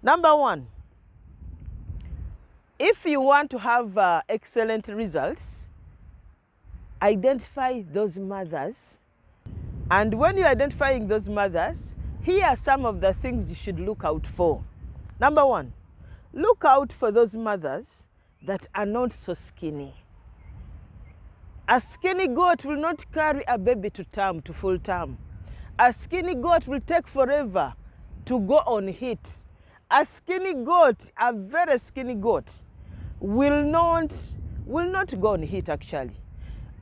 Number one, if you want to have excellent results, identify those mothers. And when you're identifying those mothers, here are some of the things you should look out for. Number one, look out for those mothers that are not so skinny. A skinny goat will not carry a baby to term, to full term. A skinny goat will take forever to go on heat. A skinny goat, a very skinny goat, will not go on heat actually.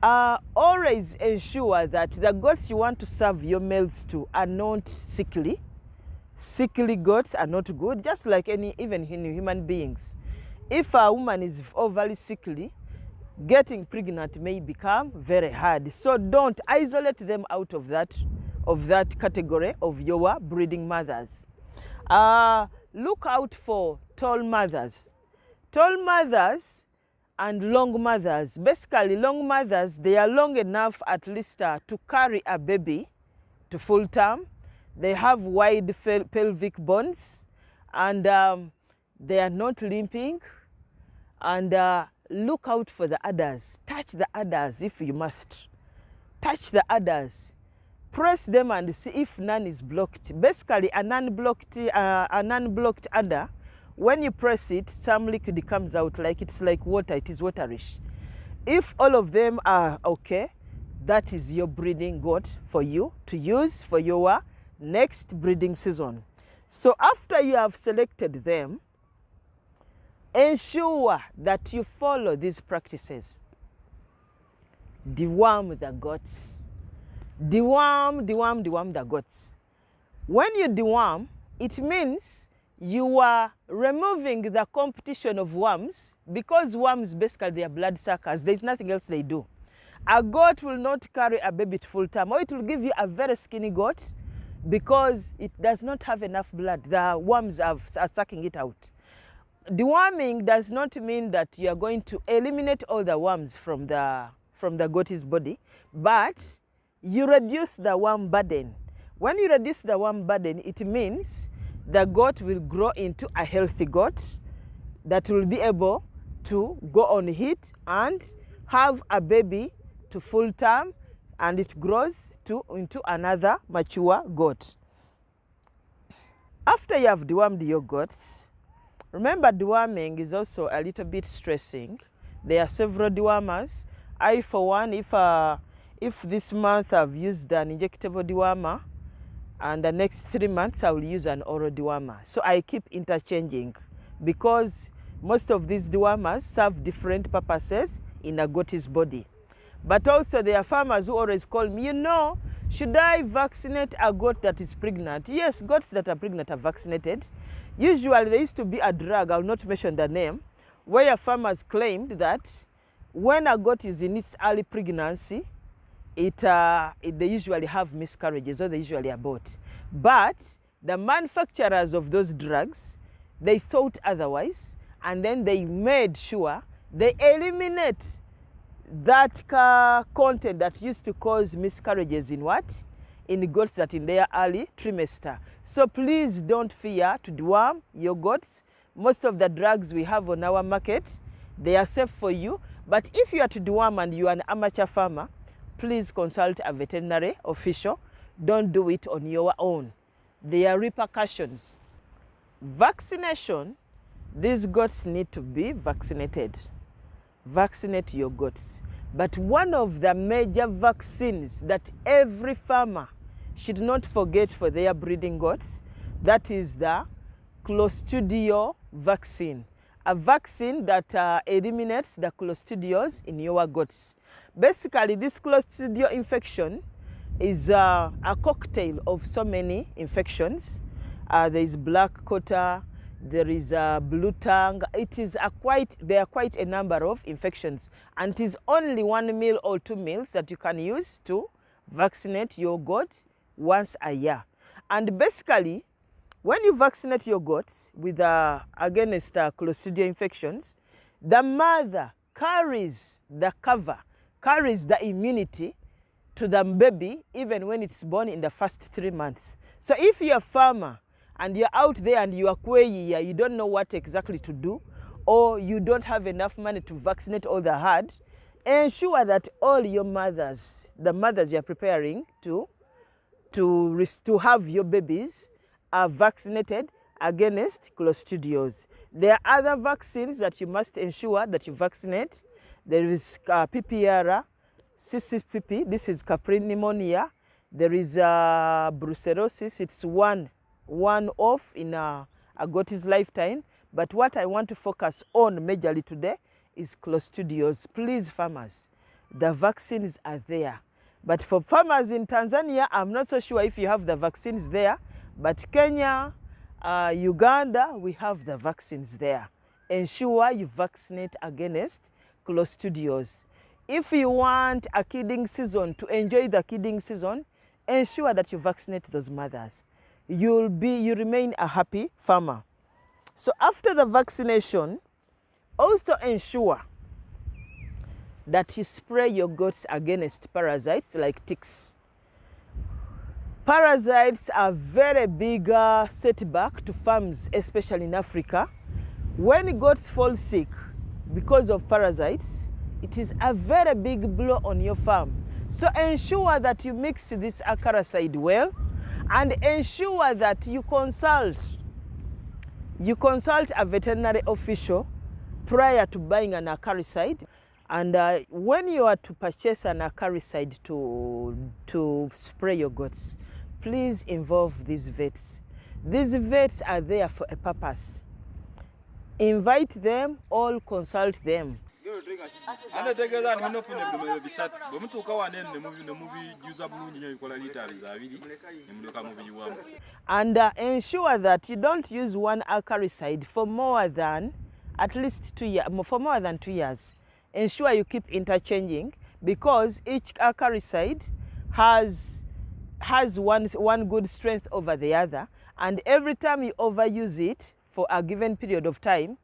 Always ensure that the goats you want to serve your males to are not sickly. Sickly goats are not good, just like even human beings. If a woman is overly sickly, getting pregnant may become very hard. So don't isolate them out of that category of your breeding mothers. Look out for tall mothers. Tall mothers and long mothers. Basically, long mothers, they are long enough at least to carry a baby to full term. They have wide pelvic bones, and they are not limping. And look out for the udders. Touch the udders if you must. Touch the udders. Press them and see if none is blocked. Basically, a non-blocked udder, when you press it, some liquid comes out, like it's like water, it is waterish. If all of them are okay, that is your breeding goat for you to use for your next breeding season. So after you have selected them, ensure that you follow these practices. Deworm the goats. Deworm the goats. When you deworm, it means you are removing the competition of worms, because worms basically they are blood suckers. There's nothing else they do. A goat will not carry a baby to full term, or it will give you a very skinny goat because it does not have enough blood. The worms are sucking it out. Deworming does not mean that you are going to eliminate all the worms from the goat's body, but you reduce the worm burden. When you reduce the worm burden, it means the goat will grow into a healthy goat that will be able to go on heat and have a baby to full term, and it grows into another mature goat. After you have dewormed your goats, remember deworming is also a little bit stressing. There are several dewormers. I, for one, if this month I've used an injectable dewormer, and the next 3 months I will use an oral dewormer. So I keep interchanging, because most of these dewormers serve different purposes in a goat's body. But also there are farmers who always call me, should I vaccinate a goat that is pregnant? Yes, goats that are pregnant are vaccinated. Usually there used to be a drug, I will not mention the name, where farmers claimed that when a goat is in its early pregnancy, they usually have miscarriages, or they usually abort. But the manufacturers of those drugs, they thought otherwise, and then they made sure they eliminate that content that used to cause miscarriages in goats that in their early trimester. So please don't fear to deworm your goats. Most of the drugs we have on our market, they are safe for you. But if you are to deworm and you are an amateur farmer, please consult a veterinary official. Don't do it on your own. There are repercussions. Vaccination, these goats need to be vaccinated. Vaccinate your goats. But one of the major vaccines that every farmer should not forget for their breeding goats, that is the Clostridial vaccine. A vaccine that eliminates the Clostridiols in your goats. Basically, this Clostridial infection is a cocktail of so many infections. There is black coater, there is blue tongue. There are quite a number of infections, and it is only 1 meal or 2 meals that you can use to vaccinate your goat once a year. And basically, when you vaccinate your goats with against Clostridial infections, the mother carries the cover, carries the immunity to the baby even when it's born in the first 3 months. So if you're a farmer and you're out there and you are queer, you don't know what exactly to do, or you don't have enough money to vaccinate all the herd, ensure that all your mothers, the mothers you're preparing to have your babies, are vaccinated against Clostridiosis. There are other vaccines that you must ensure that you vaccinate. There is PPR, CCPP, this is caprine pneumonia. There is brucellosis, it's one off in a goat's lifetime. But what I want to focus on majorly today is Clostridiosis. Please, farmers, the vaccines are there. But for farmers in Tanzania, I'm not so sure if you have the vaccines there, but Kenya, Uganda, we have the vaccines there. Ensure you vaccinate against Clostridiosis. If you want a kidding season, to enjoy the kidding season, ensure that you vaccinate those mothers. You remain a happy farmer. So after the vaccination, also ensure that you spray your goats against parasites like ticks. Parasites are very big setback to farms, especially in Africa. When goats fall sick because of parasites, it is a very big blow on your farm. So ensure that you mix this acaricide well, and ensure that you consult a veterinary official prior to buying an acaricide. And when you are to purchase an acaricide to spray your goats, please involve these vets. These vets are there for a purpose. Invite them, all consult them. And ensure that you don't use one acaricide for more than at least 2 years, for more than 2 years. Ensure you keep interchanging, because each acaricide has one good strength over the other, and every time you overuse it for a given period of time,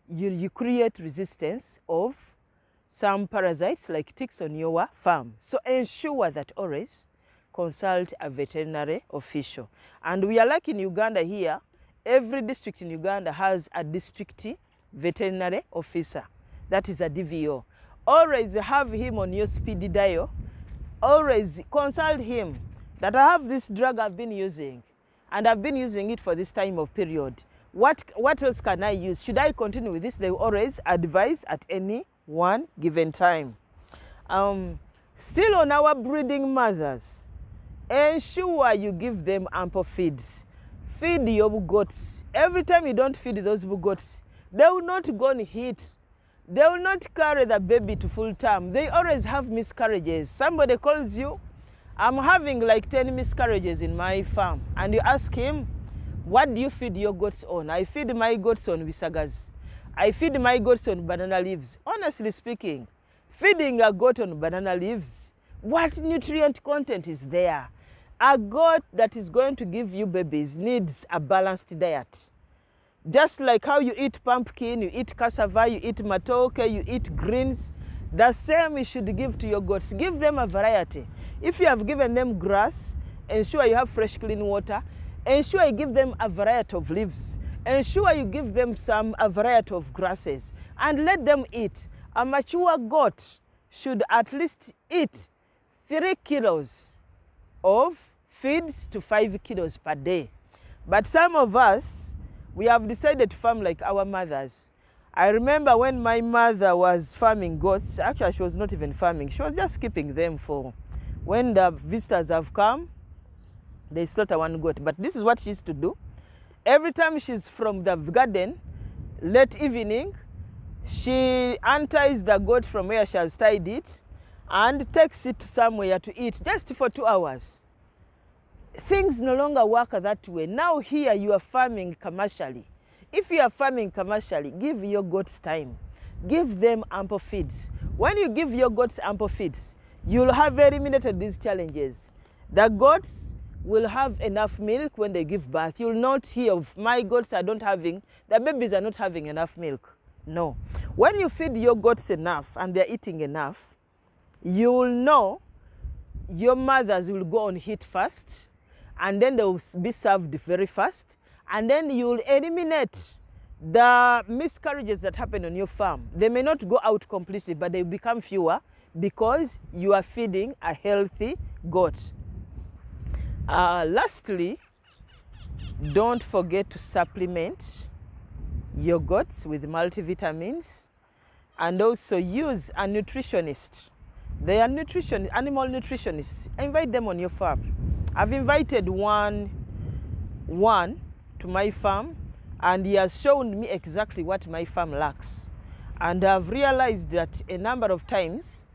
you create resistance of some parasites like ticks on your farm. So ensure that always consult a veterinary official. And we are like in Uganda here, every district in Uganda has a district veterinary officer. That is a DVO. Always have him on your speedy dial. Always consult him that I have this drug I've been using, and I've been using it for this time of period. What else can I use? Should I continue with this? They always advise at any one given time. Still on our breeding mothers, ensure you give them ample feeds. Feed your goats. Every time you don't feed those goats, they will not go on heat. They will not carry the baby to full term. They always have miscarriages. Somebody calls you, I'm having like 10 miscarriages in my farm. And you ask him, what do you feed your goats on? I feed my goats on bisagas. I feed my goats on banana leaves. Honestly speaking, feeding a goat on banana leaves, what nutrient content is there? A goat that is going to give you babies needs a balanced diet. Just like how you eat pumpkin, you eat cassava, you eat matoke, you eat greens, the same you should give to your goats. Give them a variety. If you have given them grass, ensure you have fresh, clean water. Ensure you give them a variety of leaves. Ensure you give them a variety of grasses, and let them eat. A mature goat should at least eat 3 kilos of feeds to 5 kilos per day. But some of us, we have decided to farm like our mothers. I remember when my mother was farming goats, actually she was not even farming, she was just keeping them for when the visitors have come, they slaughter one goat. But this is what she used to do. Every time she's from the garden, late evening, she unties the goat from where she has tied it and takes it somewhere to eat just for 2 hours. Things no longer work that way. Now here you are farming commercially. If you are farming commercially, give your goats time. Give them ample feeds. When you give your goats ample feeds, you'll have eliminated these challenges. The goats will have enough milk when they give birth. You'll not hear of my goats are not having, the babies are not having enough milk. No. When you feed your goats enough and they're eating enough, you'll know your mothers will go on heat first, and then they will be served very fast, and then you'll eliminate the miscarriages that happen on your farm. They may not go out completely, but they become fewer because you are feeding a healthy goat. Lastly, don't forget to supplement your goats with multivitamins, and also use a nutritionist. They are animal nutritionists. Invite them on your farm. I've invited one to my farm, and he has shown me exactly what my farm lacks. And I've realized that a number of times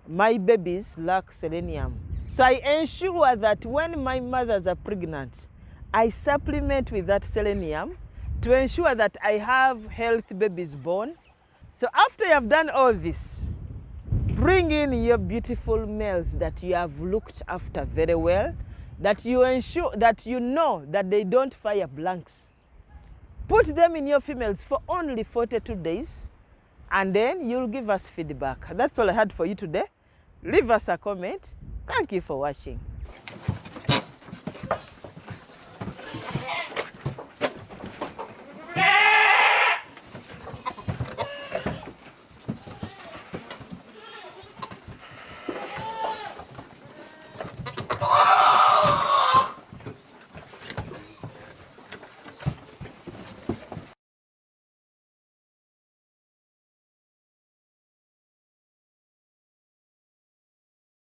my babies lack selenium. So I ensure that when my mothers are pregnant, I supplement with that selenium to ensure that I have healthy babies born. So after you have done all this, bring in your beautiful males that you have looked after very well, that you ensure that you know that they don't fire blanks. Put them in your females for only 42 days, and then you'll give us feedback. That's all I had for you today. Leave us a comment. Thank you for watching.